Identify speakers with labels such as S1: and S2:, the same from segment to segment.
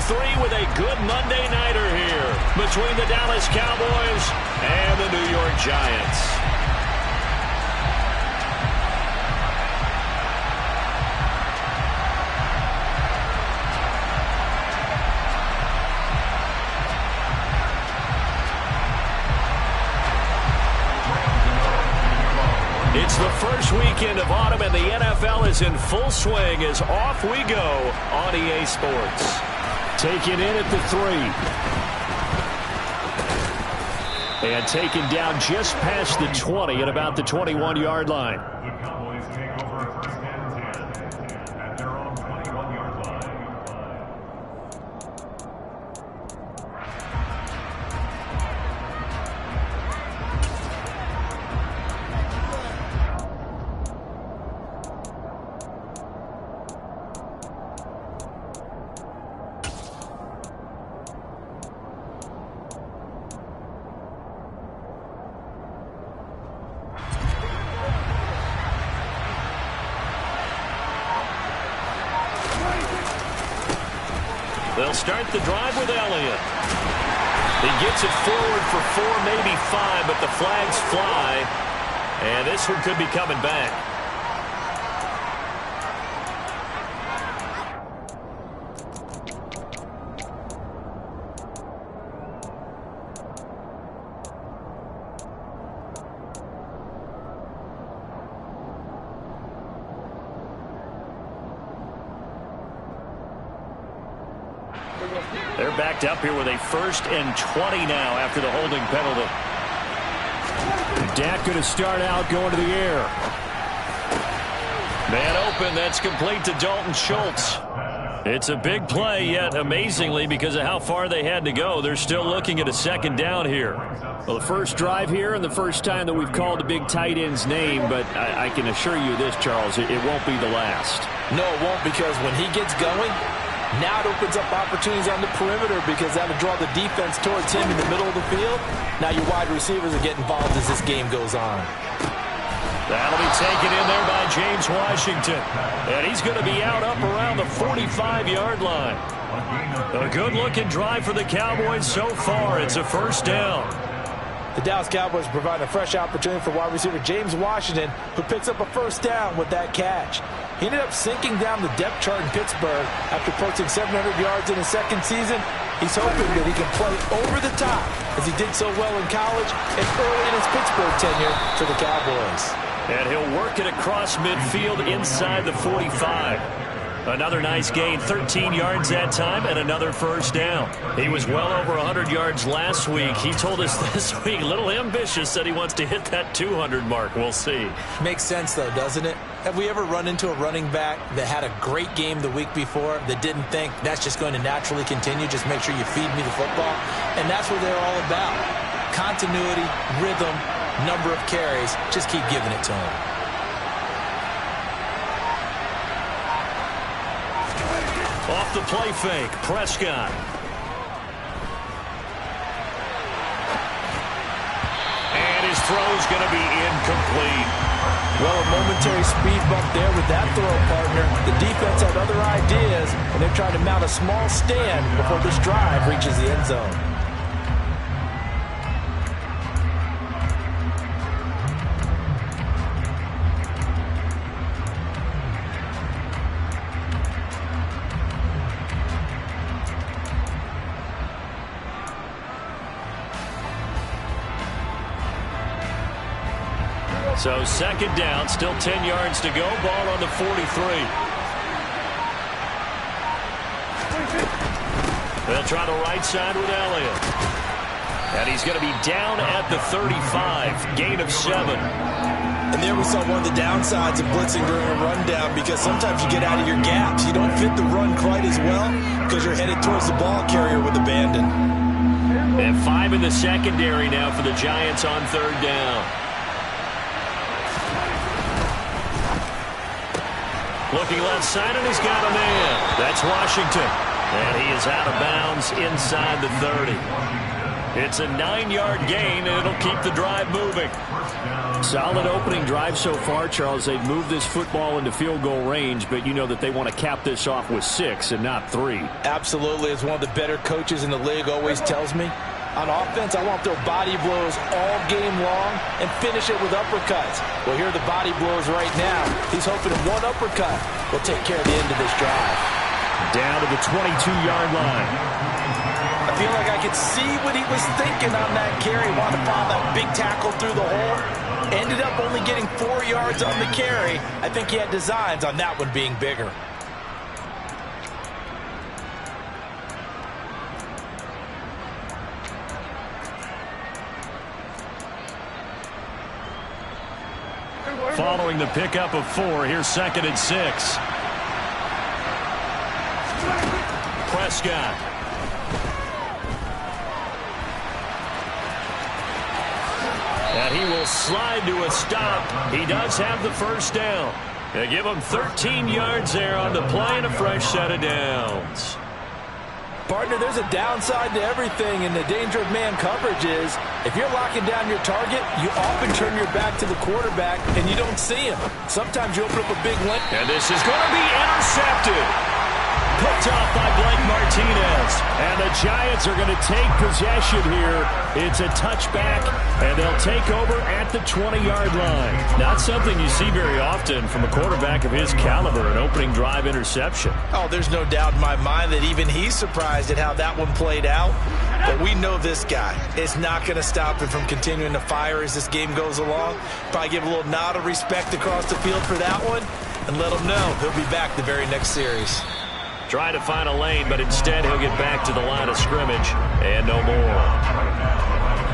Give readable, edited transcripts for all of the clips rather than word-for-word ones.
S1: 3 with a good Monday nighter here between the Dallas Cowboys and the New York Giants. It's the first weekend of autumn, and the NFL is in full swing as off we go on EA Sports. Taken in at the 3. And taken down just past the 20 at about the 21-yard line.
S2: The Cowboys take over first and 10 at their own 21-yard line.
S1: They'll start the drive with Elliott. He gets it forward for 4, maybe 5, but the flags fly. And this one could be coming back. They're backed up here with a 1st and 20 now after the holding penalty. Dak going to start out going to the air. Man open, that's complete to Dalton Schultz. It's a big play, yet amazingly, because of how far they had to go, they're still looking at a 2nd down here.
S3: Well, the first drive here and the first time that we've called a big tight end's name, but I can assure you this, Charles, it won't be the last.
S4: No, it won't, because when he gets going, now it opens up opportunities on the perimeter because that'll draw the defense towards him in the middle of the field. Now your wide receivers will get involved as this game goes on.
S1: That'll be taken in there by James Washington. And he's going to be out up around the 45-yard line. A good-looking drive for the Cowboys so far. It's a 1st down.
S4: The Dallas Cowboys provide a fresh opportunity for wide receiver James Washington, who picks up a 1st down with that catch. He ended up sinking down the depth chart in Pittsburgh after posting 700 yards in his 2nd season. He's hoping that he can play over the top as he did so well in college and early in his Pittsburgh tenure for the Cowboys.
S1: And he'll work it across midfield inside the 45. Another nice gain, 13 yards that time, and another 1st down. He was well over 100 yards last week. He told us this week, a little ambitious, said he wants to hit that 200 mark. We'll see.
S4: Makes sense, though, doesn't it? Have we ever run into a running back that had a great game the week before that didn't think that's just going to naturally continue, just make sure you feed me the football? And that's what they're all about. Continuity, rhythm, number of carries. Just keep giving it to him.
S1: Off the play fake, Prescott. And his throw's going to be incomplete.
S4: Well, a momentary speed bump there with that throw, partner. The defense had other ideas, and they're trying to mount a small stand before this drive reaches the end zone.
S1: So 2nd down, still 10 yards to go. Ball on the 43. They'll try the right side with Elliott. And he's going to be down at the 35. Gain of 7.
S4: And there we saw one of the downsides of blitzing during a rundown, because sometimes you get out of your gaps. You don't fit the run quite as well because you're headed towards the ball carrier with abandon.
S1: And 5 in the secondary now for the Giants on 3rd down. Looking left side, and he's got a man. That's Washington. And he is out of bounds inside the 30. It's a 9-yard gain, and it'll keep the drive moving.
S3: Solid opening drive so far, Charles. They've moved this football into field goal range, but you know that they want to cap this off with 6 and not 3.
S4: Absolutely. As one of the better coaches in the league always tells me, on offense, I want their body blows all game long and finish it with uppercuts. Well, here are the body blows right now. He's hoping one uppercut will take care of the end of this drive.
S3: Down to the 22-yard line.
S4: I feel like I could see what he was thinking on that carry. Wanted to follow that big tackle through the hole. Ended up only getting 4 yards on the carry. I think he had designs on that one being bigger.
S1: Following the pickup of 4, here's 2nd and 6. Prescott. And he will slide to a stop. He does have the first down. They give him 13 yards there on the play and a fresh set of downs.
S4: Partner, there's a downside to everything, and the danger of man coverage is if you're locking down your target, you often turn your back to the quarterback and you don't see him. Sometimes you open up a big lane.
S1: And this is going to be intercepted. Picked off by Blake Martinez. And the Giants are going to take possession here. It's a touchback, and they'll take over at the 20-yard line. Not something you see very often from a quarterback of his caliber, an opening drive interception.
S4: Oh, there's no doubt in my mind that even he's surprised at how that one played out. But we know this guy is not going to stop him from continuing to fire as this game goes along. Probably give a little nod of respect across the field for that one and let him know he'll be back the very next series.
S1: Try to find a lane, but instead he'll get back to the line of scrimmage and no more.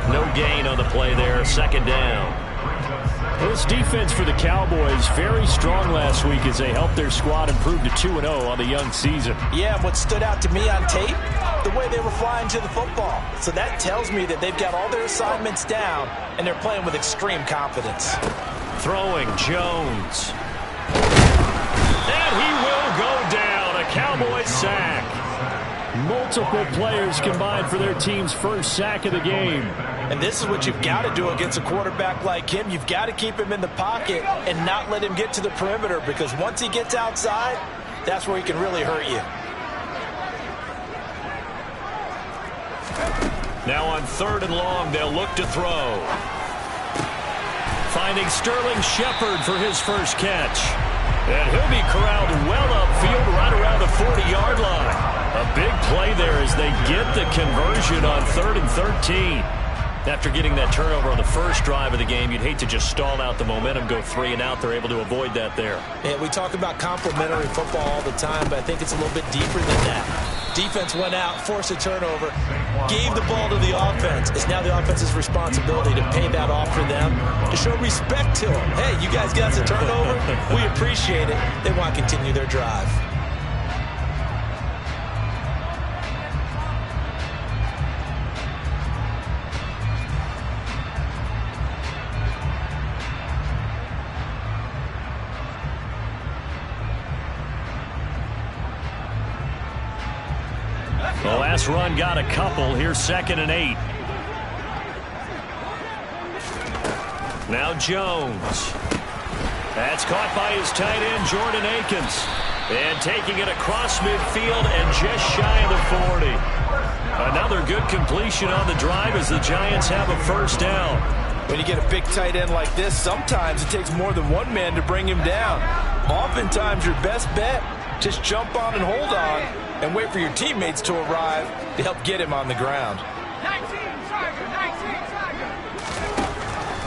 S1: No gain on the play there, 2nd down.
S3: This defense for the Cowboys very strong last week as they helped their squad improve to 2-0 on the young season.
S4: Yeah, and what stood out to me on tape, the way they were flying to the football. So that tells me that they've got all their assignments down and they're playing with extreme confidence.
S1: Throwing Jones. And he will go down. A Cowboys sack.
S3: Multiple players combined for their team's first sack of the game.
S4: And this is what you've got to do against a quarterback like him. You've got to keep him in the pocket and not let him get to the perimeter, because once he gets outside, that's where he can really hurt you.
S1: Now on 3rd and long, they'll look to throw. Finding Sterling Shepard for his first catch. And he'll be corralled well upfield right around the 40-yard line. A big play there as they get the conversion on 3rd and 13. After getting that turnover on the first drive of the game, you'd hate to just stall out the momentum, go 3 and out. They're able to avoid that there.
S4: Yeah, we talk about complementary football all the time, but I think it's a little bit deeper than that. Defense went out, forced a turnover, gave the ball to the offense. It's now the offense's responsibility to pay that off for them, to show respect to them. Hey, you guys got a turnover? We appreciate it. They want to continue their drive.
S1: The last run got a couple. Here's 2nd and 8. Now Jones. That's caught by his tight end, Jordan Akins. And taking it across midfield and just shy of the 40. Another good completion on the drive as the Giants have a first down.
S4: When you get a big tight end like this, sometimes it takes more than one man to bring him down. Oftentimes your best bet, just jump on and hold on and wait for your teammates to arrive to help get him on the ground.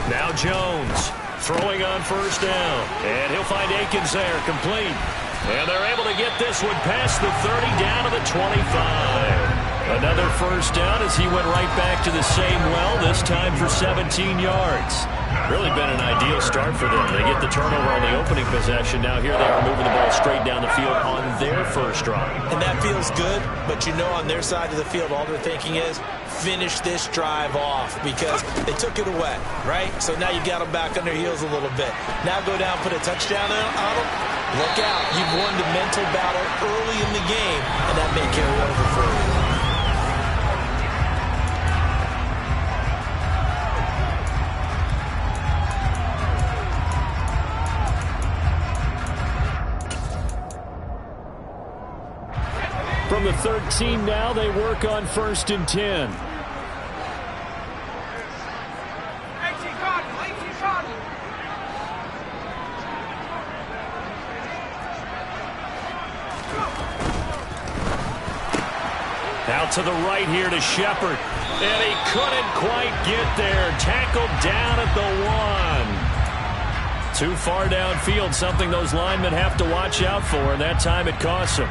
S1: Now Jones throwing on first down. And he'll find Akins there, complete. And they're able to get this one past the 30 down to the 25. Another first down as he went right back to the same well, this time for 17 yards. Really been an ideal start for them. They get the turnover on the opening possession. Now here they are moving the ball straight down the field on their first drive.
S4: And that feels good, but you know on their side of the field all they're thinking is finish this drive off because they took it away, right? So now you've got them back on their heels a little bit. Now go down, put a touchdown on them. Look out. You've won the mental battle early in the game, and that may carry over for you.
S3: the 13 now. They work on 1st and 10.
S1: Out to the right here to Shepard. And he couldn't quite get there. Tackled down at the 1. Too far downfield, something those linemen have to watch out for, and that time it costs them.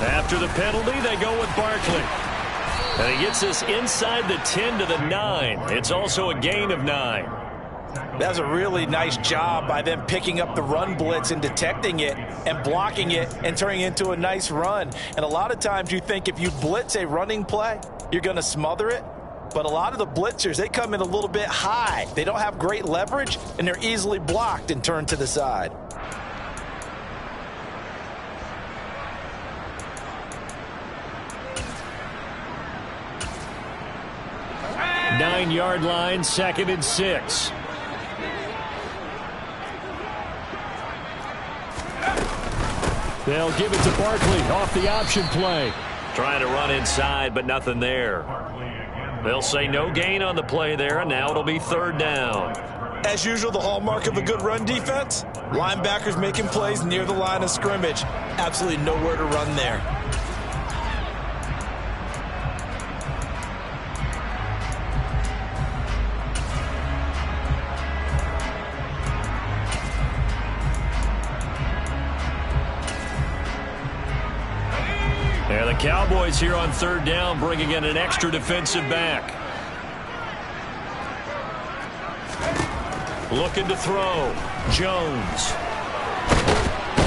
S1: After the penalty, they go with Barkley. And he gets us inside the 10 to the 9. It's also a gain of 9.
S4: That was a really nice job by them picking up the run blitz and detecting it and blocking it and turning it into a nice run. And a lot of times you think if you blitz a running play, you're going to smother it. But a lot of the blitzers, they come in a little bit high. They don't have great leverage, and they're easily blocked and turned to the side.
S3: 9-yard line, 2nd and 6. They'll give it to Barkley off the option play.
S1: Trying to run inside, but nothing there. They'll say no gain on the play there, and now it'll be 3rd down.
S4: As usual, the hallmark of a good run defense, linebackers making plays near the line of scrimmage. Absolutely nowhere to run there.
S1: And the Cowboys here on 3rd down, bringing in an extra defensive back. Looking to throw. Jones.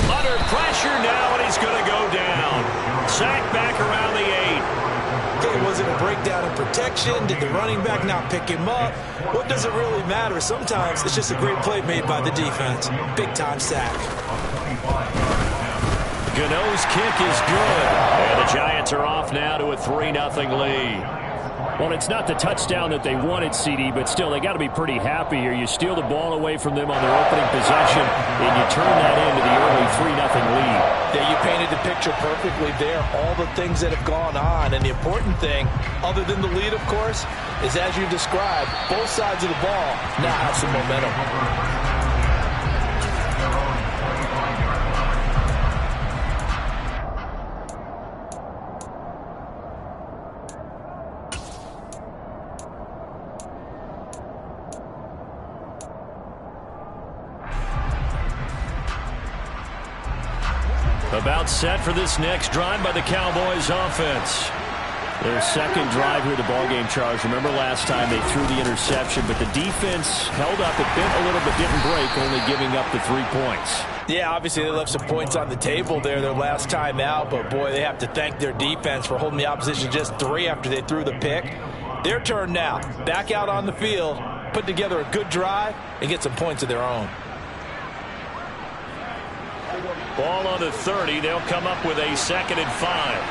S1: Under pressure now, and he's going to go down. Sacked back around the 8.
S4: Okay, was it a breakdown in protection? Did the running back not pick him up? What does it really matter? Sometimes it's just a great play made by the defense. Big-time sack.
S1: Gano's kick is good. And the Giants are off now to a 3-0 lead.
S3: Well, it's not the touchdown that they wanted, CD, but still, they got to be pretty happy here. You steal the ball away from them on their opening possession, and you turn that into the early 3-0 lead.
S4: Yeah, you painted the picture perfectly there. All the things that have gone on, and the important thing, other than the lead, of course, is as you described, both sides of the ball now have some momentum.
S1: About set for this next drive by the Cowboys offense.
S3: Their second drive here of the ballgame, Charles. Remember last time they threw the interception, but the defense held up. It bent a little but didn't break, only giving up the 3 points.
S4: Yeah, obviously they left some points on the table there their last time out, but boy, they have to thank their defense for holding the opposition just 3 after they threw the pick. Their turn now. Back out on the field, put together a good drive, and get some points of their own.
S1: Ball on the 30. They'll come up with a 2nd and 5.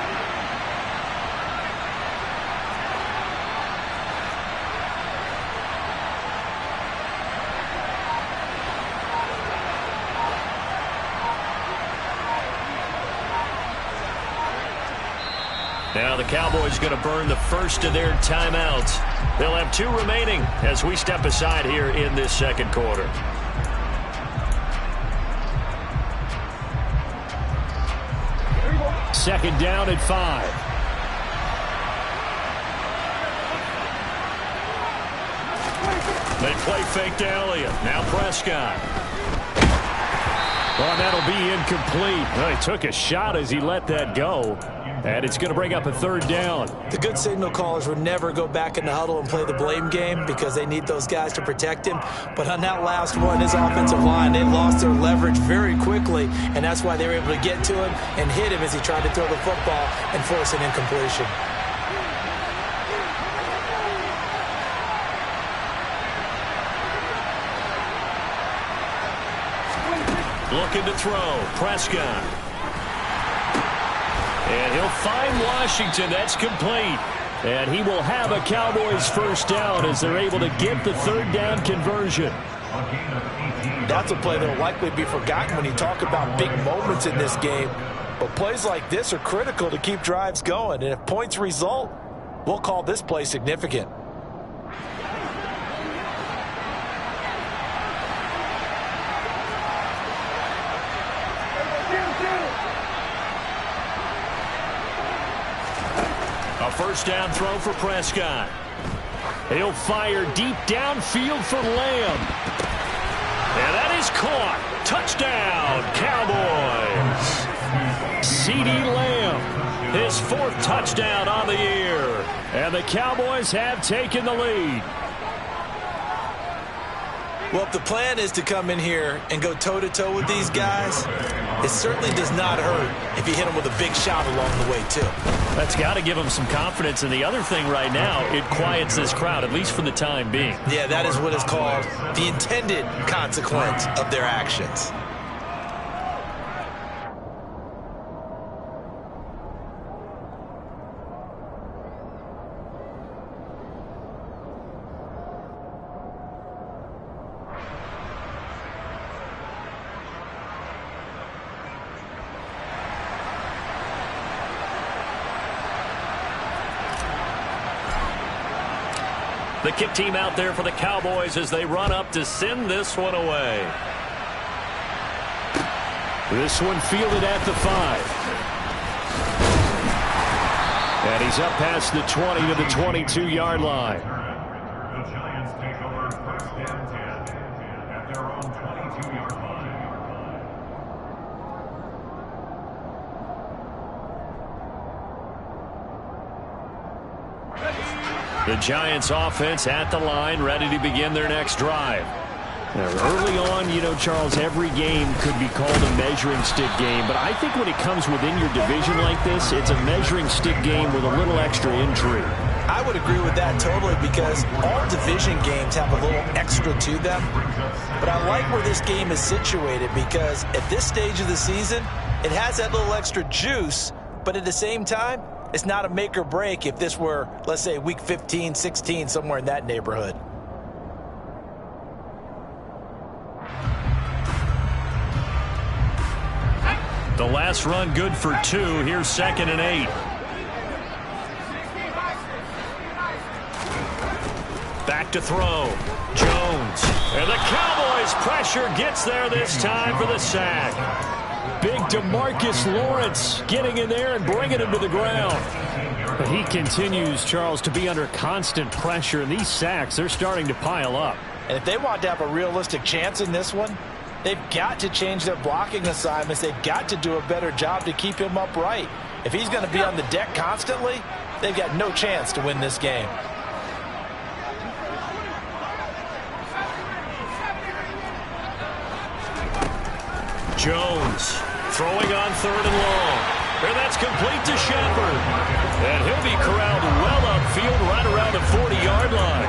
S1: Now the Cowboys going to burn the first of their timeouts. They'll have 2 remaining as we step aside here in this second quarter.
S3: Second down at 5.
S1: They play fake to Elliott. Now Prescott.
S3: Well, that'll be incomplete. Well, he took a shot as he let that go. And it's going to bring up a 3rd down.
S4: The good signal callers would never go back in the huddle and play the blame game because they need those guys to protect him. But on that last one, his offensive line, they lost their leverage very quickly, and that's why they were able to get to him and hit him as he tried to throw the football and force an incompletion.
S1: Looking to throw. Prescott.
S3: find Washington. That's complete. And he will have a Cowboys first down as they're able to get the third down conversion.
S4: That's a play that will likely be forgotten when you talk about big moments in this game. But plays like this are critical to keep drives going. And if points result, we'll call this play significant.
S3: A first down throw for Prescott. He'll fire deep downfield for Lamb. And that is caught. Touchdown, Cowboys. CeeDee Lamb, his fourth touchdown on the year. And the Cowboys have taken the lead.
S4: Well, if the plan is to come in here and go toe-to-toe with these guys, it certainly does not hurt if you hit them with a big shot along the way, too.
S1: That's got to give them some confidence. And the other thing right now, it quiets this crowd, at least for the time being.
S4: Yeah, that is what is called the intended consequence of their actions.
S1: The kick team out there for the Cowboys as they run up to send this one away.
S3: This one fielded at the 5. And he's up past the 20 to the 22-yard line.
S2: The Giants take over first and 10 at their own 22-yard line.
S1: The Giants offense at the line, ready to begin their next drive.
S3: Now, early on, you know, Charles, every game could be called a measuring stick game. But I think when it comes within your division like this, it's a measuring stick game with a little extra intrigue.
S4: I would agree with that totally because all division games have a little extra to them. But I like where this game is situated because at this stage of the season, it has that little extra juice, but at the same time, it's not a make or break if this were, let's say, week 15, 16, somewhere in that neighborhood.
S1: The last run good for 2. Here's 2nd and 8. Back to throw. Jones. And the Cowboys pressure gets there this time for the sack.
S3: Big DeMarcus Lawrence getting in there and bringing him to the ground. But he continues, Charles, to be under constant pressure. And these sacks, they're starting to pile up.
S4: And if they want to have a realistic chance in this one, they've got to change their blocking assignments. They've got to do a better job to keep him upright. If he's going to be on the deck constantly, they've got no chance to win this game.
S1: Jones throwing on 3rd and long. And that's complete to Shepard. And he'll be corralled well upfield right around the 40-yard line.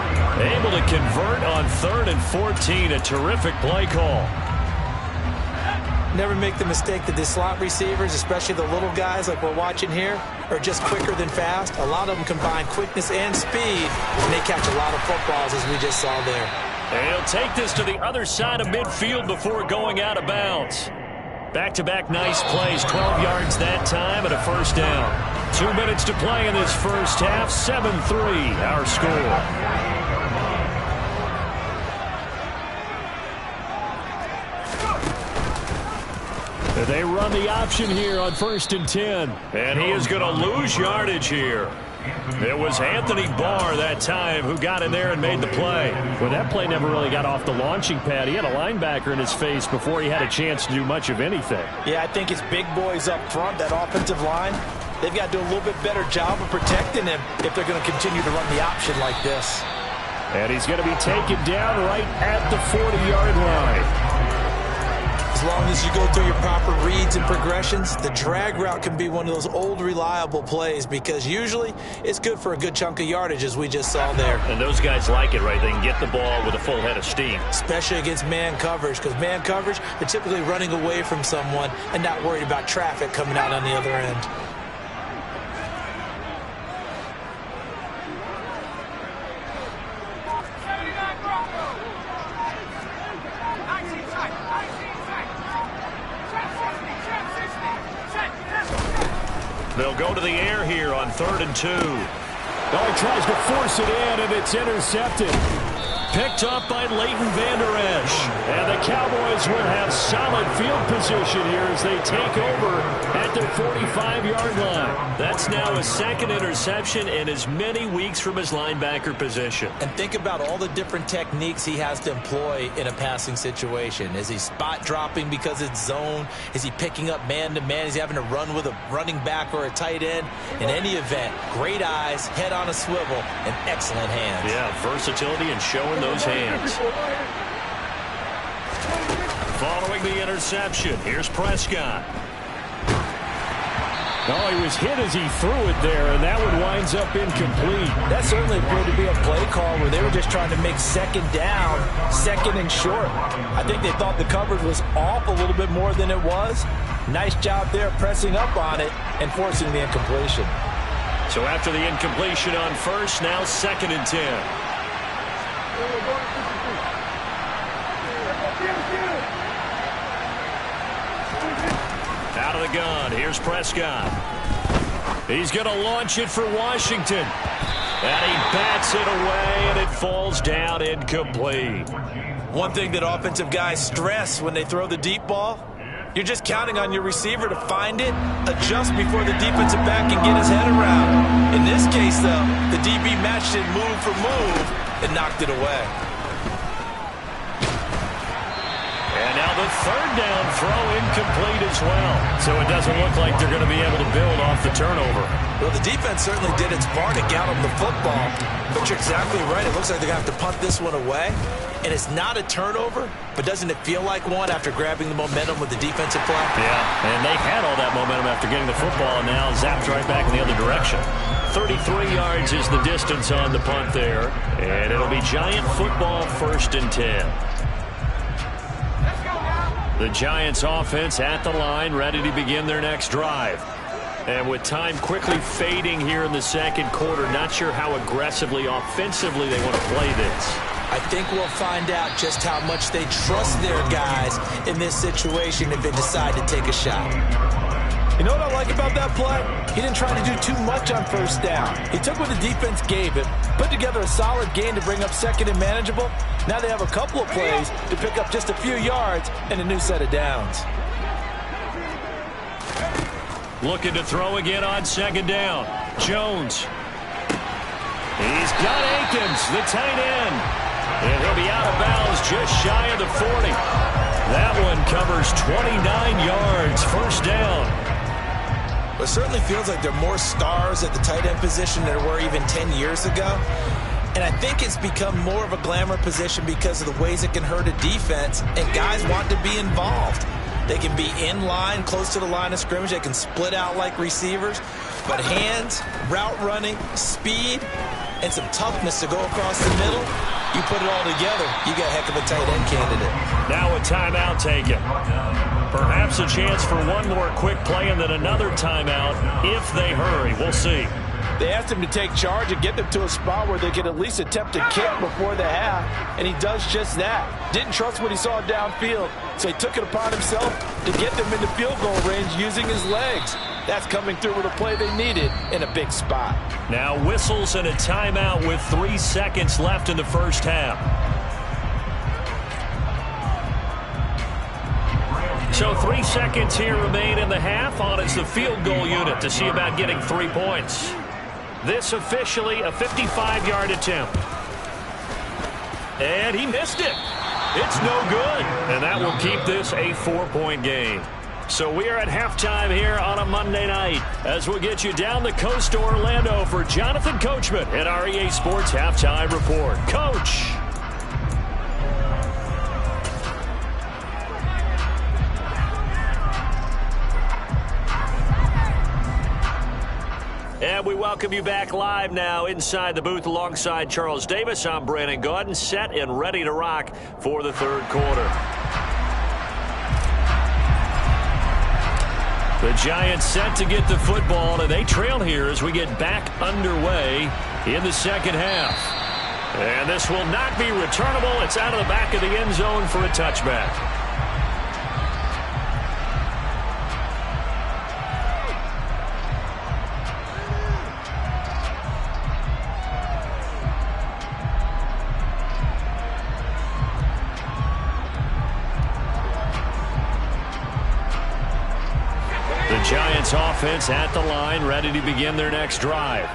S1: Able to convert on 3rd and 14. A terrific play call.
S4: Never make the mistake that the slot receivers, especially the little guys like we're watching here, are just quicker than fast. A lot of them combine quickness and speed, and they catch a lot of footballs, as we just saw there.
S1: And he'll take this to the other side of midfield before going out of bounds. Back-to-back nice plays, 12 yards that time and a first down. 2 minutes to play in this first half, 7-3 our score.
S3: They run the option here on 1st and 10.
S1: And he is going to lose yardage here. It was Anthony Barr that time who got in there and made the play.
S3: Well, that play never really got off the launching pad. He had a linebacker in his face before he had a chance to do much of anything.
S4: Yeah, I think his big boys up front, that offensive line, they've got to do a little bit better job of protecting him if they're going to continue to run the option like this.
S3: And he's going to be taken down right at the 40-yard line.
S4: As long as you go through your proper reads and progressions, the drag route can be one of those old reliable plays because usually it's good for a good chunk of yardage, as we just saw there.
S1: And those guys like it, right? They can get the ball with a full head of steam.
S4: Especially against man coverage, because man coverage, they're typically running away from someone and not worried about traffic coming out on the other end.
S1: They'll go to the air here on 3rd and 2.
S3: Oh, he tries to force it in, and it's intercepted.
S1: Picked up by Leighton Vander Esch. And the Cowboys will have solid field position here as they take over at their 45-yard line. That's now his 2nd interception in as many weeks from his linebacker position.
S4: And think about all the different techniques he has to employ in a passing situation. Is he spot dropping because it's zone? Is he picking up man-to-man? Is he having to run with a running back or a tight end? In any event, great eyes, head on a swivel, and excellent hands.
S1: Yeah, versatility and showing those hands. Following the interception, here's Prescott.
S3: Oh, he was hit as he threw it there, and that one winds up incomplete.
S4: That certainly appeared to be a play call where they were just trying to make 2nd down, 2nd and short. I think they thought the coverage was off a little bit more than it was. Nice job there pressing up on it and forcing the incompletion.
S1: So after the incompletion on 1st, now 2nd and 10. Out of the gun, here's Prescott. He's going to launch it for Washington. And he bats it away, and it falls down incomplete.
S4: One thing that offensive guys stress when they throw the deep ball, you're just counting on your receiver to find it, adjust before the defensive back can get his head around. In this case, though, the DB matched it move for move and knocked it away.
S1: And now the 3rd down throw incomplete as well. So it doesn't look like they're going to be able to build off the turnover.
S4: Well, the defense certainly did its part to gallop the football. But you're exactly right. It looks like they're going to have to punt this one away. And it's not a turnover, but doesn't it feel like one after grabbing the momentum with the defensive play?
S1: Yeah, and they had all that momentum after getting the football, and now zapped right back in the other direction. 33 yards is the distance on the punt there, and it'll be Giant football 1st and 10. The Giants offense at the line, ready to begin their next drive. And with time quickly fading here in the 2nd quarter, not sure how aggressively, offensively they want to play this.
S4: I think we'll find out just how much they trust their guys in this situation if they decide to take a shot. You know what I like about that play? He didn't try to do too much on 1st down. He took what the defense gave him, put together a solid game to bring up 2nd and manageable. Now they have a couple of plays to pick up just a few yards and a new set of downs.
S1: Looking to throw again on 2nd down. Jones. He's got Akins, the tight end. And he'll be out of bounds just shy of the 40. That one covers 29 yards, 1st down.
S4: It certainly feels like there are more stars at the tight end position than there were even 10 years ago. And I think it's become more of a glamour position because of the ways it can hurt a defense, and guys want to be involved. They can be in line, close to the line of scrimmage. They can split out like receivers. But hands, route running, speed, and some toughness to go across the middle, you put it all together, you got a heck of a tight end candidate.
S1: Now a timeout taken. Perhaps a chance for one more quick play and then another timeout if they hurry. We'll see.
S4: They asked him to take charge and get them to a spot where they could at least attempt a kick before the half, and he does just that. Didn't trust what he saw downfield, so he took it upon himself to get them into field goal range using his legs. That's coming through with a play they needed in a big spot.
S1: Now whistles and a timeout with 3 seconds left in the 1st half. So 3 seconds here remain in the half on as the field goal unit to see about getting 3 points. This officially a 55-yard attempt. And he missed it. It's no good. And that will keep this a 4-point game. So we are at halftime here on a Monday night as we'll get you down the coast to Orlando for Jonathan Coachman at our EA Sports Halftime Report. Coach. And we welcome you back live now inside the booth alongside Charles Davis. I'm Brandon Gaudin, set and ready to rock for the 3rd quarter. The Giants set to get the football, and they trail here as we get back underway in the 2nd half. And this will not be returnable. It's out of the back of the end zone for a touchback. Giants offense at the line, ready to begin their next drive.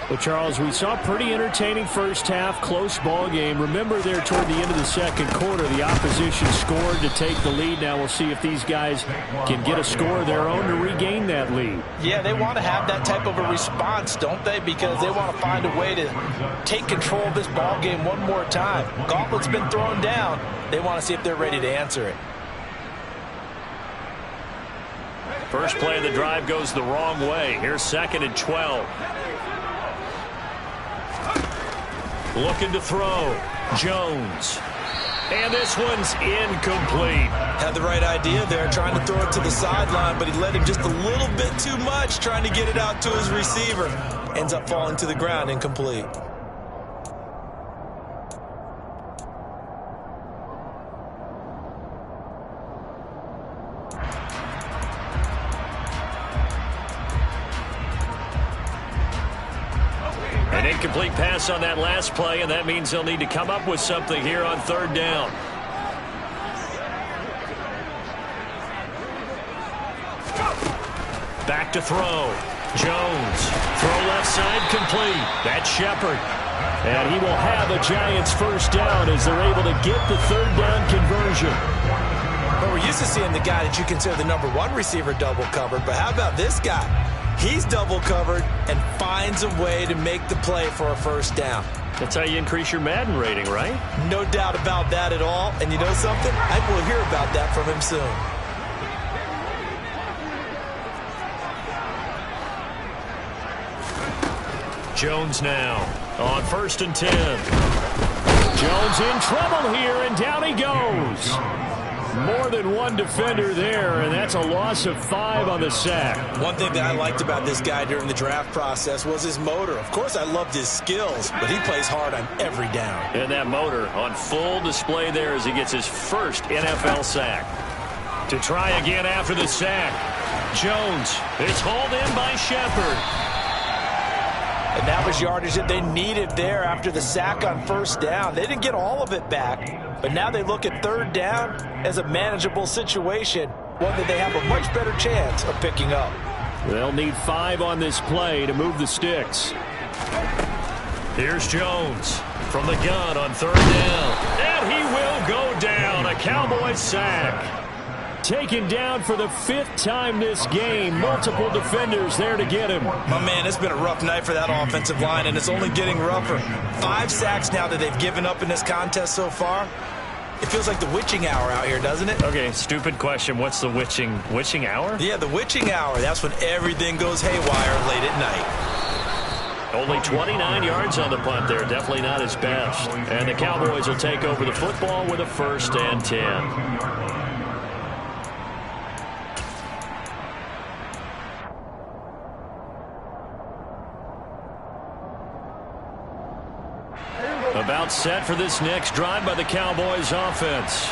S3: Well, Charles, we saw a pretty entertaining first half, close ball game. Remember there toward the end of the second quarter, the opposition scored to take the lead. Now we'll see if these guys can get a score of their own to regain that lead.
S4: Yeah, they want to have that type of a response, don't they? Because they want to find a way to take control of this ball game one more time. Gauntlet's been thrown down. They want to see if they're ready to answer it.
S1: First play of the drive goes the wrong way. Here's 2nd and 12. Looking to throw. Jones. And this one's incomplete.
S4: Had the right idea there, trying to throw it to the sideline, but he let him just a little bit too much, trying to get it out to his receiver. Ends up falling to the ground, incomplete.
S1: An incomplete pass on that last play, and that means they'll need to come up with something here on 3rd down. Back to throw. Jones. Throw left side complete. That's Shepard. And he will have a Giants first down as they're able to get the 3rd down conversion.
S4: Well, we're used to seeing the guy that you consider the #1 receiver double covered, but how about this guy? He's double covered and finds a way to make the play for a first down.
S1: That's how you increase your Madden rating, right?
S4: No doubt about that at all. And you know something? I will hear about that from him soon.
S1: Jones now on 1st and 10.
S3: Jones in trouble here, and down he goes. More than one defender there, and that's a loss of 5 on the sack.
S4: One thing that I liked about this guy during the draft process was his motor. Of course, I loved his skills, but he plays hard on every down.
S1: And that motor on full display there as he gets his first NFL sack. To try again after the sack. Jones. It's hauled in by Shepard.
S4: And that was yardage that they needed there after the sack on 1st down. They didn't get all of it back, but now they look at 3rd down as a manageable situation, one that they have a much better chance of picking up.
S3: They'll need 5 on this play to move the sticks.
S1: Here's Jones from the gun on 3rd down. And he will go down. A Cowboys sack.
S3: Taken down for the 5th time this game. Multiple defenders there to get him.
S4: My man, it's been a rough night for that offensive line, and it's only getting rougher. 5 sacks now that they've given up in this contest so far. It feels like the witching hour out here, doesn't it?
S1: Okay, stupid question. What's the witching hour?
S4: Yeah, the witching hour. That's when everything goes haywire late at night.
S1: Only 29 yards on the punt there. Definitely not his best. And the Cowboys will take over the football with a 1st and 10. About set for this next drive by the Cowboys offense.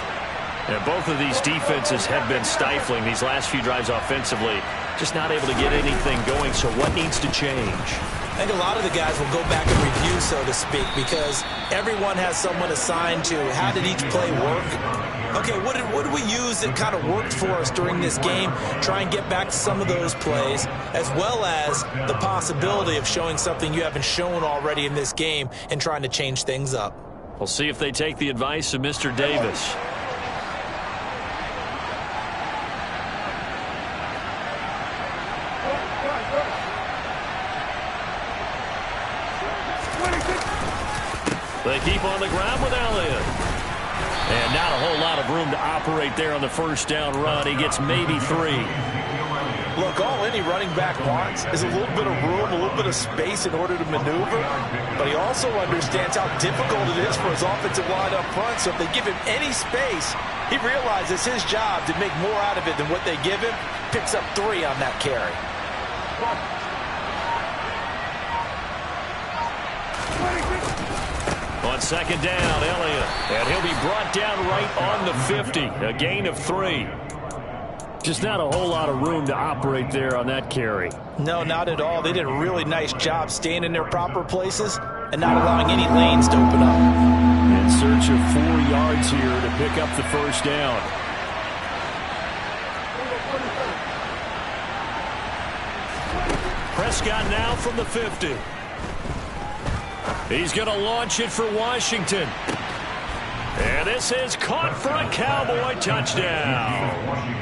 S1: And both of these defenses have been stifling these last few drives offensively. Just not able to get anything going. So what needs to change?
S4: I think a lot of the guys will go back and review, so to speak, because everyone has someone assigned to how did each play work. Okay, what did we use that kind of worked for us during this game? Try and get back to some of those plays, as well as the possibility of showing something you haven't shown already in this game and trying to change things up.
S1: We'll see if they take the advice of Mr. Davis. They keep on the ground with Elliott. And not a whole lot of room to operate there on the 1st down run. He gets maybe 3.
S4: Look, all any running back wants is a little bit of room, a little bit of space in order to maneuver. But he also understands how difficult it is for his offensive line up front. So if they give him any space, he realizes his job to make more out of it than what they give him. Picks up 3 on that carry.
S1: On 2nd down, Elliott. And he'll be brought down right on the 50. A gain of 3.
S3: Just not a whole lot of room to operate there on that carry.
S4: No, not at all. They did a really nice job staying in their proper places and not allowing any lanes to open up.
S3: In search of 4 yards here to pick up the 1st down.
S1: Prescott now from the 50. He's going to launch it for Washington. And this is caught for a Cowboy touchdown.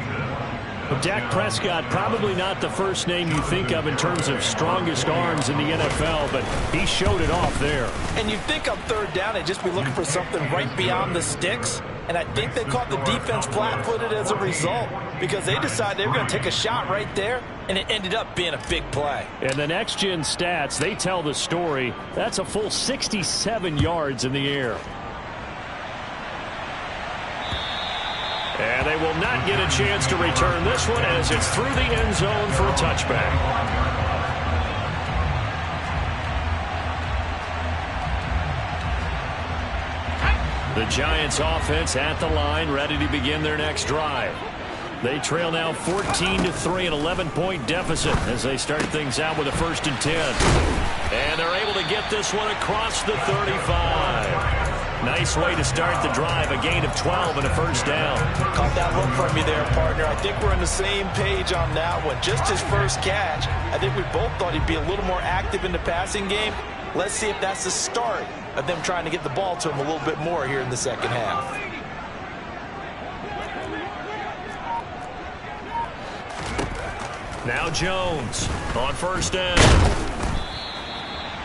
S1: Dak Prescott, probably not the first name you think of in terms of strongest arms in the NFL, but he showed it off there.
S4: And you think on third down, they'd just be looking for something right beyond the sticks. And I think they caught the defense flat-footed as a result because they decided they were going to take a shot right there, and it ended up being a big play.
S1: And the next-gen stats, they tell the story. That's a full 67 yards in the air. And they will not get a chance to return this one as it's through the end zone for a touchback. The Giants offense at the line, ready to begin their next drive. They trail now 14-3, an 11-point deficit as they start things out with a 1st and 10. And they're able to get this one across the 35. Nice way to start the drive, a gain of 12 and a 1st down.
S4: Caught that look from you there, partner. I think we're on the same page on that one. Just his first catch, I think we both thought he'd be a little more active in the passing game. Let's see if that's the start of them trying to get the ball to him a little bit more here in the second half.
S1: Now Jones on 1st down.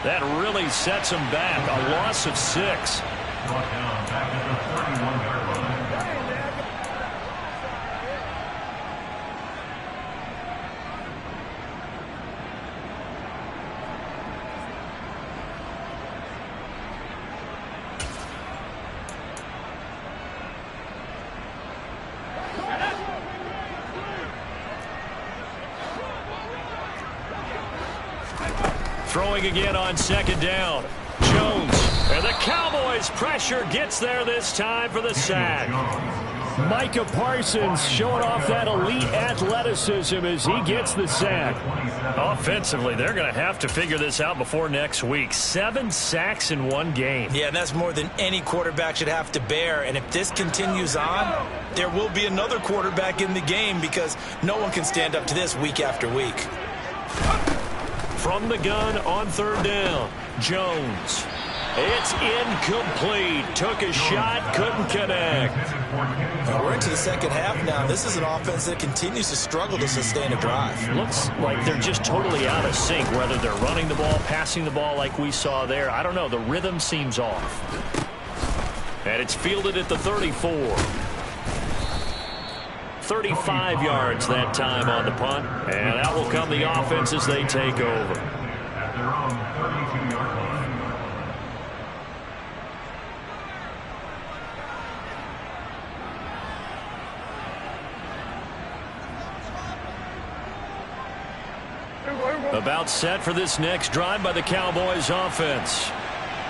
S1: That really sets him back, a loss of 6.
S2: Brought down back at the 31-yard line.
S1: Throwing again on 2nd down. Jones. And the Cowboys' pressure gets there this time for the sack. Micah Parsons showing off that elite athleticism as he gets the sack. Offensively, they're going to have to figure this out before next week. 7 sacks in one game.
S4: Yeah, and that's more than any quarterback should have to bear. And if this continues on, there will be another quarterback in the game because no one can stand up to this week after week.
S1: From the gun on 3rd down, Jones. It's incomplete. Took a shot, couldn't connect.
S4: We're into the second half now. This is an offense that continues to struggle to sustain a drive.
S1: Looks like they're just totally out of sync, whether they're running the ball, passing the ball like we saw there. I don't know. The rhythm seems off. And it's fielded at the 34. 35 yards that time on the punt. And out will come the offense as they take over.
S2: At their own 32-yard line.
S1: About set for this next drive by the Cowboys offense.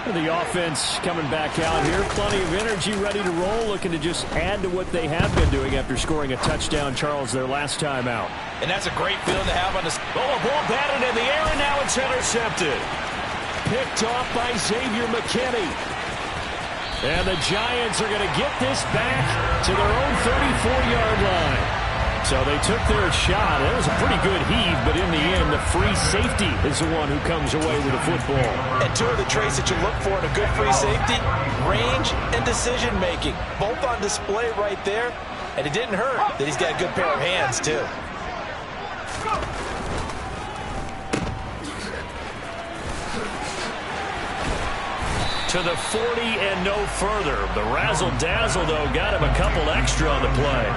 S1: The offense coming back out here. Plenty of energy, ready to roll, looking to just add to what they have been doing after scoring a touchdown, Charles, their last time out.
S4: And that's a great feeling to have on this.
S1: Oh, a ball batted in the air, and now it's intercepted. Picked off by Xavier McKinney. And the Giants are going to get this back to their own 34-yard line. So they took their shot. It was a pretty good heave, but in the end, the free safety is the one who comes away with the football.
S4: And two of the traits that you look for in a good free safety, range and decision-making. Both on display right there. And it didn't hurt that he's got a good pair of hands, too.
S1: To the 40 and no further. The razzle-dazzle, though, got him a couple extra on the play.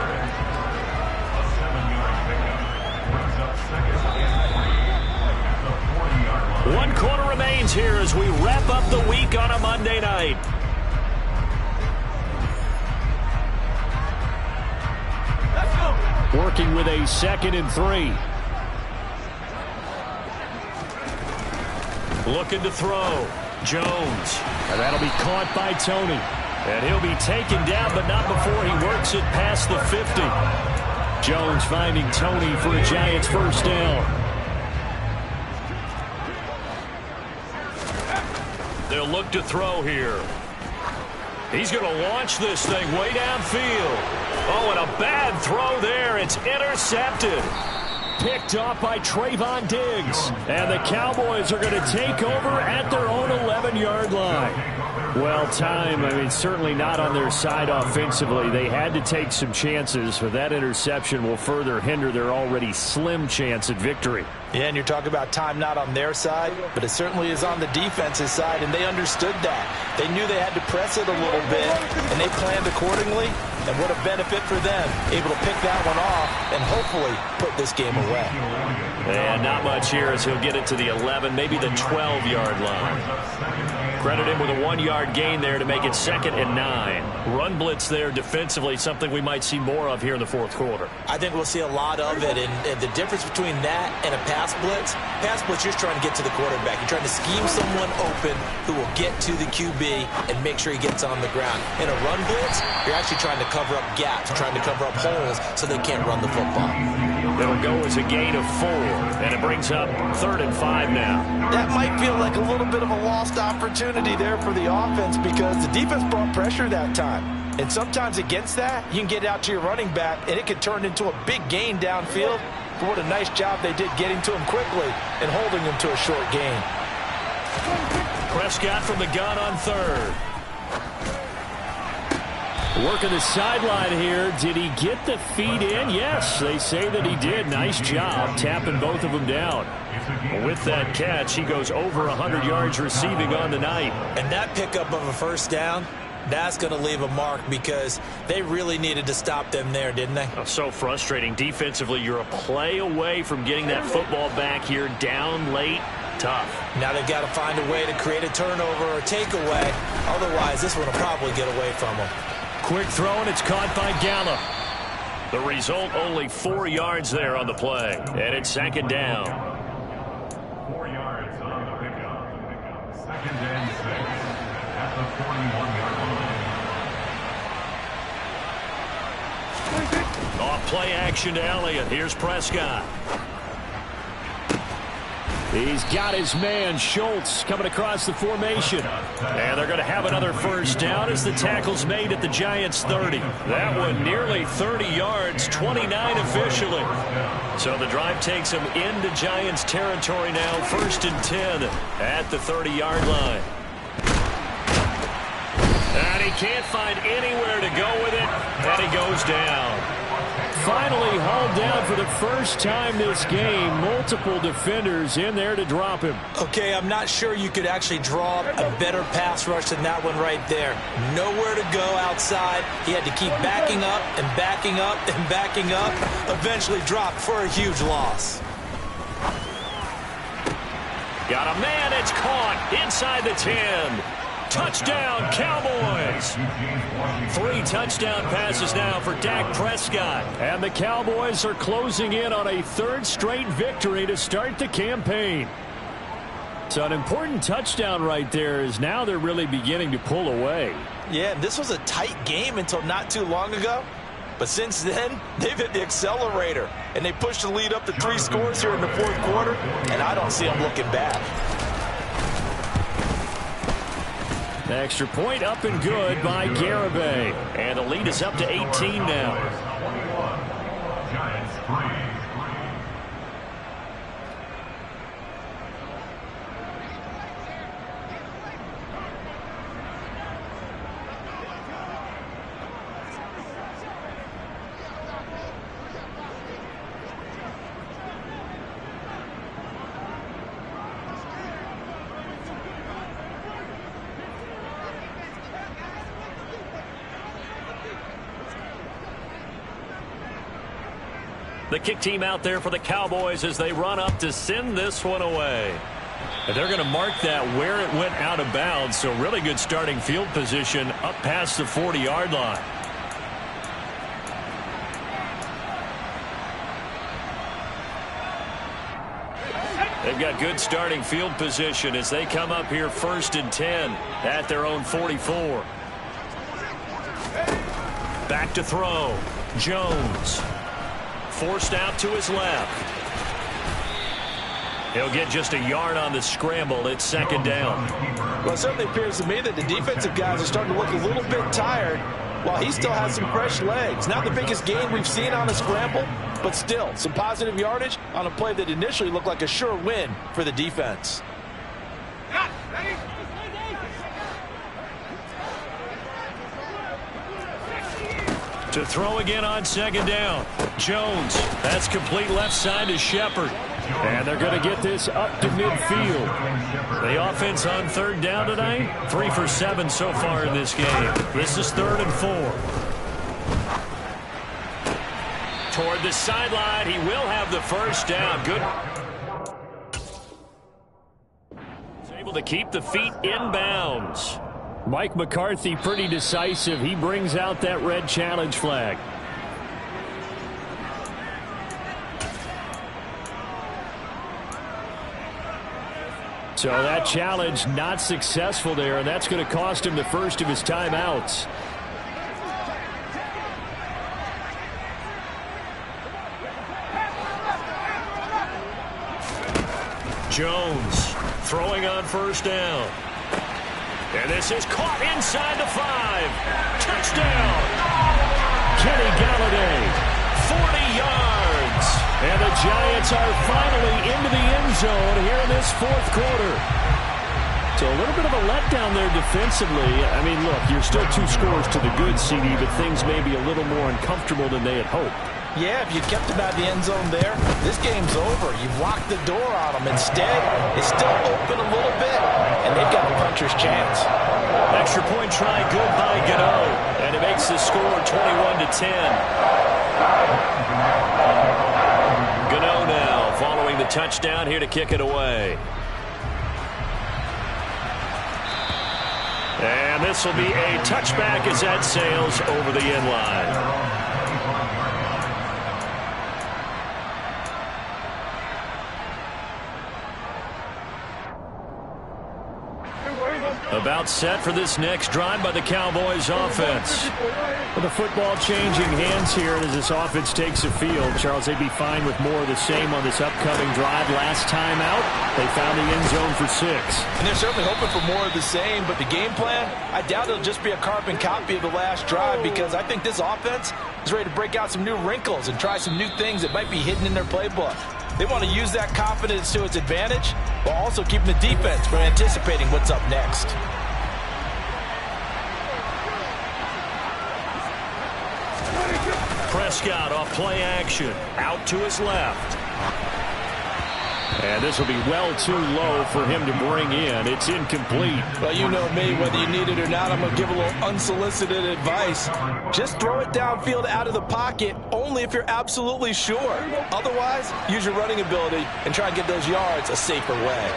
S1: One quarter remains here as we wrap up the week on a Monday night. Let's go. Working with a 2nd and 3. Looking to throw. Jones. And that'll be caught by Tony. And he'll be taken down, but not before he works it past the 50. Jones finding Tony for a Giants 1st down. They'll look to throw here. He's going to launch this thing way downfield. Oh, and a bad throw there. It's intercepted.
S3: picked off by Trayvon Diggs. And the Cowboys are going to take over at their own 11-yard line. Well, time, certainly not on their side offensively. They had to take some chances, but that interception will further hinder their already slim chance at victory.
S4: Yeah, and you're talking about time not on their side, but it certainly is on the defense's side, and they understood that. They knew they had to press it a little bit, and they planned accordingly, and what a benefit for them, able to pick that one off and hopefully put this game away.
S1: And not much here as he'll get it to the 11, maybe the 12-yard line. Credit him with a 1-yard gain there to make it 2nd and 9. Run blitz there defensively, something we might see more of here in the fourth quarter.
S4: I think we'll see a lot of it, and the difference between that and a pass blitz, you're trying to get to the quarterback. You're trying to scheme someone open who will get to the QB and make sure he gets on the ground. In a run blitz, you're actually trying to cover up gaps, trying to cover up holes so they can't run the football.
S1: It'll go as a gain of 4, and it brings up 3rd and 5 now.
S4: That might feel like a little bit of a lost opportunity there for the offense because the defense brought pressure that time. And sometimes against that, you can get out to your running back, and it can turn into a big gain downfield. But what a nice job they did getting to him quickly and holding him to a short gain.
S1: Prescott from the gun on 3rd.
S3: Working the sideline here. Did he get the feet in? Yes, they say that he did. Nice job tapping both of them down.
S1: With that catch, he goes over 100 yards receiving on the night.
S4: And that pickup of a first down, that's going to leave a mark because they really needed to stop them there, didn't they?
S1: Oh, so frustrating. Defensively, you're a play away from getting that football back here down late. Tough.
S4: Now they've got to find a way to create a turnover or a takeaway. Otherwise, this one will probably get away from them.
S1: Quick throw, and it's caught by Gallup. The result, only 4 yards there on the play. And it's 2nd down.
S2: 4 yards on the pickup. 2nd and 6 at the 41-yard line.
S1: Off play action to Elliott. Here's Prescott.
S3: He's got his man, Schultz, coming across the formation.
S1: And they're going to have another first down as the tackle's made at the Giants' 30. That one nearly 30 yards, 29 officially. So the drive takes them into Giants territory now, 1st and 10 at the 30-yard line. And he can't find anywhere to go with it, and he goes down.
S3: Finally hauled down for the first time this game. Multiple defenders in there to drop him.
S4: Okay, I'm not sure you could actually draw a better pass rush than that one right there. Nowhere to go outside. He had to keep backing up and backing up and backing up. Eventually dropped for a huge loss.
S1: Got a man, it's caught inside the 10. Touchdown, Cowboys! 3 touchdown passes now for Dak Prescott.
S3: And the Cowboys are closing in on a 3rd straight victory to start the campaign. So an important touchdown right there is now they're really beginning to pull away.
S4: Yeah, this was a tight game until not too long ago. But since then, they've hit the accelerator. And they pushed the lead up to 3 scores here in the 4th quarter. And I don't see them looking back.
S3: Extra point up and good by Garibay.
S1: And the lead is up to 18 now.
S2: Giants 3.
S1: The kick team out there for the Cowboys as they run up to send this one away. And they're going to mark that where it went out of bounds, so really good starting field position up past the 40-yard line. They've got good starting field position as they come up here 1st and 10 at their own 44. Back to throw. Jones. Forced out to his left. He'll get just a yard on the scramble. It's 2nd down.
S4: Well, it certainly appears to me that the defensive guys are starting to look a little bit tired while he still has some fresh legs. Not the biggest gain we've seen on a scramble, but still, some positive yardage on a play that initially looked like a sure win for the defense.
S1: To throw again on second down. Jones. That's complete left side to Shepard. And they're going to get this up to midfield. The offense on third down tonight, 3 for 7 so far in this game. This is 3rd and 4. Toward the sideline, he will have the first down. Good. He's able to keep the feet in bounds. Mike McCarthy pretty decisive. He brings out that red challenge flag. So that challenge not successful there, and that's going to cost him the first of his timeouts. Jones throwing on first down. And this is caught inside the 5. Touchdown. Kenny Galladay, 40 yards. And the Giants are finally into the end zone here in this 4th quarter. So a little bit of a letdown there defensively. I mean, look, you're still 2 scores to the good, CD, but things may be a little more uncomfortable than they had hoped.
S4: Yeah, if you kept them out of the end zone there, this game's over. You've locked the door on them. Instead, it's still open a little bit, and they've got a puncher's chance.
S1: Extra point try good by Gano, and it makes the score 21-10. Gano now following the touchdown here to kick it away. And this will be a touchback as that sails over the end line. About set for this next drive by the Cowboys offense. With the football changing hands here as this offense takes the field. Charles, they'd be fine with more of the same on this upcoming drive. Last time out, they found the end zone for 6.
S4: And they're certainly hoping for more of the same, but the game plan, I doubt it'll just be a carbon copy of the last drive, because I think this offense is ready to break out some new wrinkles and try some new things that might be hidden in their playbook. They want to use that confidence to its advantage, while also keeping the defense from anticipating what's up next.
S1: Prescott off play action. Out to his left. And this will be well too low for him to bring in. It's incomplete.
S4: Well, you know me, whether you need it or not, I'm going to give a little unsolicited advice. Just throw it downfield out of the pocket, only if you're absolutely sure. Otherwise, use your running ability and try and get those yards a safer way.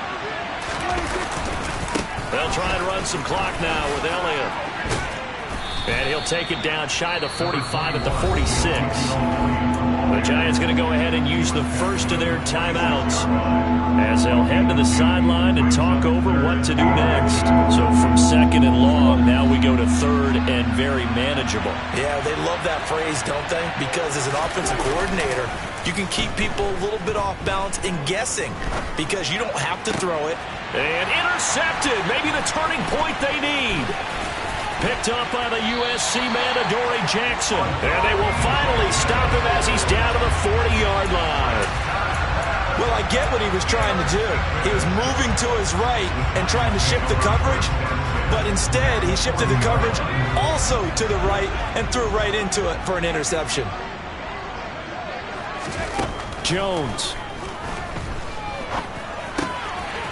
S1: They'll try and run some clock now with Elliott. And he'll take it down shy of the 45 at the 46. The Giants going to go ahead and use the first of their timeouts as they'll head to the sideline to talk over what to do next. So from 2nd and long, now we go to 3rd and very manageable.
S4: Yeah, they love that phrase, don't they? Because as an offensive coordinator, you can keep people a little bit off balance and guessing because you don't have to throw it.
S1: And intercepted. Maybe the turning point they need. Picked up by the USC man, Adoree Jackson. And they will finally stop him as he's down to the 40-yard line.
S4: Well, I get what he was trying to do. He was moving to his right and trying to shift the coverage, but instead he shifted the coverage also to the right and threw right into it for an interception.
S1: Jones.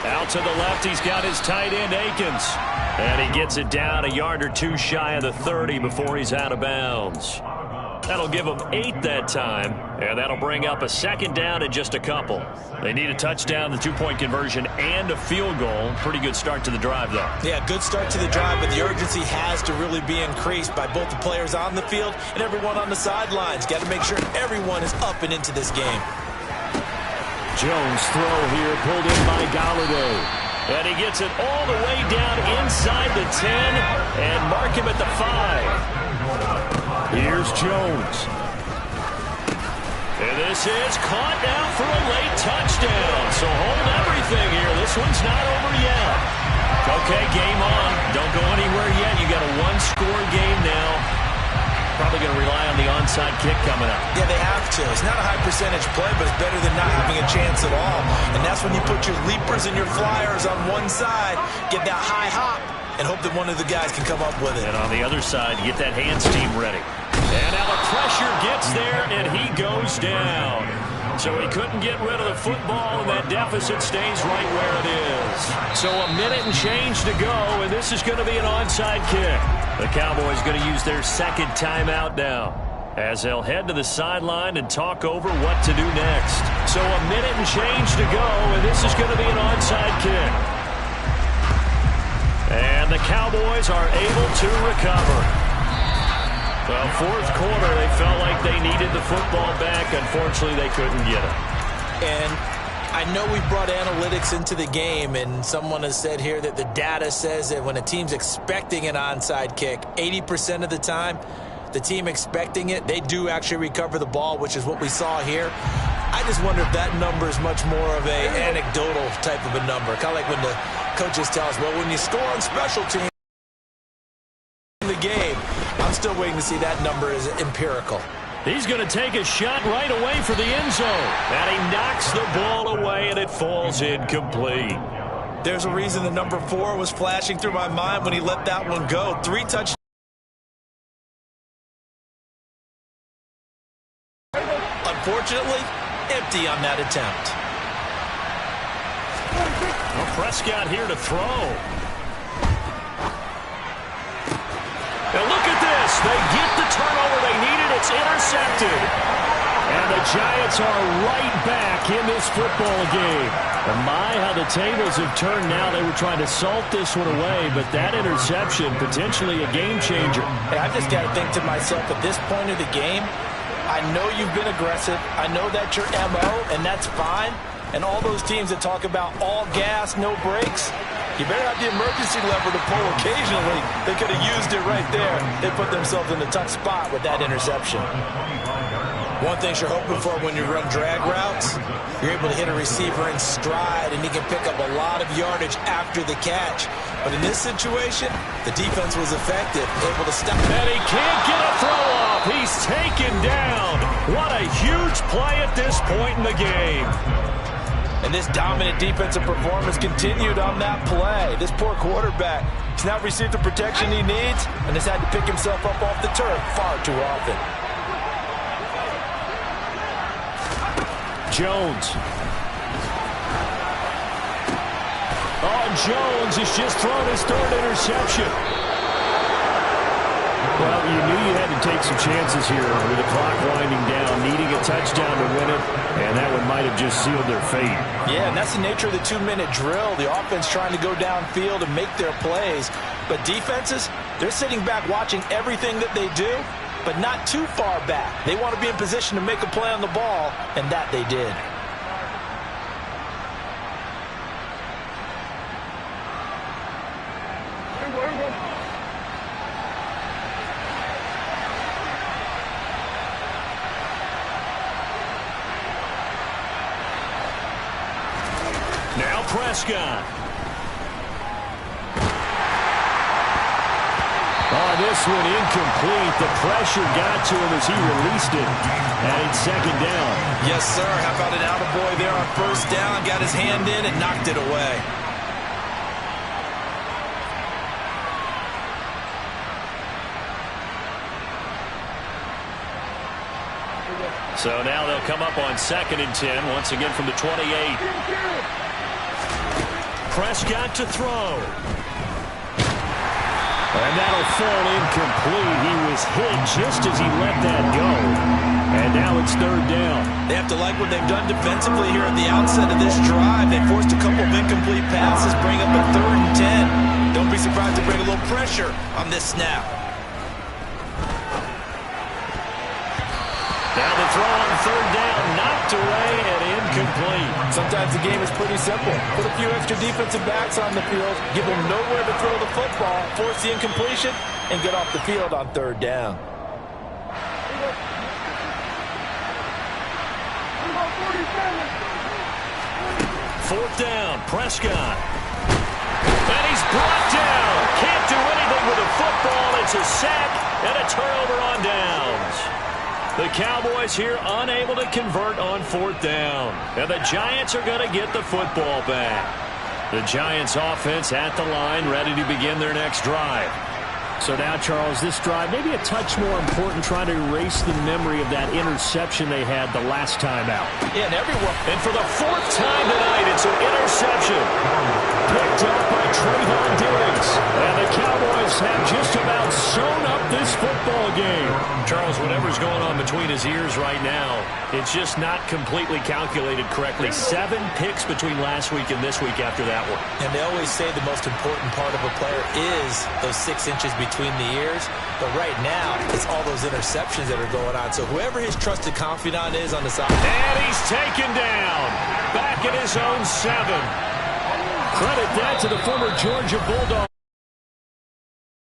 S1: Out to the left, he's got his tight end, Akins. And he gets it down a yard or 2 shy of the 30 before he's out of bounds. That'll give them 8 that time, and that'll bring up a 2nd down and just a couple. They need a touchdown, the 2-point conversion, and a field goal. Pretty good start to the drive, though.
S4: Yeah, good start to the drive, but the urgency has to really be increased by both the players on the field and everyone on the sidelines. Got to make sure everyone is up and into this game.
S1: Jones throw here, pulled in by Galladay. And he gets it all the way down inside the 10 and mark him at the 5. Here's Jones. And this is caught now for a late touchdown. So hold everything here. This one's not over yet. Okay, game on. Don't go anywhere yet. You got a 1-score game now. probably going to rely on the onside kick coming up.
S4: Yeah, they have to. It's not a high percentage play, but it's better than not having a chance at all. And that's when you put your leapers and your flyers on one side, get that high hop, and hope that one of the guys can come up with it.
S1: And on the other side, get that hands team ready. And now the pressure gets there, and he goes down. So he couldn't get rid of the football, and that deficit stays right where it is. So a minute and change to go, and this is going to be an onside kick. The Cowboys going to use their second timeout now, as they'll head to the sideline and talk over what to do next. So a minute and change to go, and this is going to be an onside kick. And the Cowboys are able to recover. Well, fourth quarter, they felt like they needed the football back. Unfortunately, they couldn't get it.
S4: And I know we brought analytics into the game, and someone has said here that the data says that when a team's expecting an onside kick, 80% of the time, the team expecting it, they do actually recover the ball, which is what we saw here. I just wonder if that number is much more of a anecdotal type of a number. Kind of like when the coaches tell us, well, when you score on special teams in the game, I'm still waiting to see that number is empirical.
S1: He's going to take a shot right away for the end zone. And he knocks the ball away, and it falls incomplete.
S4: There's a reason the number 4 was flashing through my mind when he let that one go. 3 touchdowns. Unfortunately, empty on that attempt.
S1: Well, Prescott here to throw. Now look at this. They get the turnover they needed. It's intercepted. And the Giants are right back in this football game. And my, how the tables have turned now. They were trying to salt this one away, but that interception, potentially a game changer.
S4: Hey, I just got to think to myself, at this point of the game, I know you've been aggressive. I know that's your MO, and that's fine. And all those teams that talk about all gas, no brakes, you better have the emergency lever to pull occasionally. They could have used it right there. They put themselves in a tough spot with that interception. One thing you're hoping for when you run drag routes, you're able to hit a receiver in stride, and he can pick up a lot of yardage after the catch. But in this situation, the defense was effective, able to stop.
S1: And he can't get a throw off. He's taken down. What a huge play at this point in the game.
S4: And this dominant defensive performance continued on that play. This poor quarterback has not received the protection he needs and has had to pick himself up off the turf far too often.
S1: Jones. Oh, Jones has just thrown his third interception. Well, you knew you had to take some chances here with the clock winding down, needing a touchdown to win it, and that one might have just sealed their fate.
S4: Yeah, and that's the nature of the 2-minute drill. The offense trying to go downfield and make their plays. But defenses, they're sitting back watching everything that they do, but not too far back. They want to be in position to make a play on the ball, and that they did.
S1: Now Prescott. Oh, this one incomplete. The pressure got to him as he released it. And it's second down.
S4: Yes, sir. How about an attaboy there on first down? Got his hand in and knocked it away.
S1: So now they'll come up on 2nd and 10, once again from the 28. Prescott to throw. And that'll fall incomplete. He was hit just as he let that go. And now it's 3rd down.
S4: They have to like what they've done defensively here at the outset of this drive. They forced a couple of incomplete passes, bring up a 3rd and 10. Don't be surprised to bring a little pressure on this snap.
S1: Now the throw on 3rd down, knocked away and incomplete.
S4: Sometimes the game is pretty simple. Put a few extra defensive backs on the field, give them nowhere to throw the football, force the incompletion, and get off the field on 3rd down.
S1: Fourth down, Prescott. And he's brought down. Can't do anything with the football. It's a sack. And a turnover on downs. The Cowboys here unable to convert on 4th down. And the Giants are going to get the football back. The Giants offense at the line, ready to begin their next drive.
S3: So now, Charles, this drive maybe a touch more important, trying to erase the memory of that interception they had the last time out.
S4: Yeah,
S1: and for the 4th time tonight, it's an interception. Picked up by Trayvon Diggs. And the Cowboys have just about sewn up this football game.
S3: Charles, whatever's going on between his ears right now, it's just not completely calculated correctly. 7 picks between last week and this week after that one.
S4: And they always say the most important part of a player is those 6 inches between the ears. But right now, it's all those interceptions that are going on. So whoever his trusted confidant is on the side.
S1: And he's taken down. Back at his own 7.
S3: Credit that to the former Georgia Bulldog.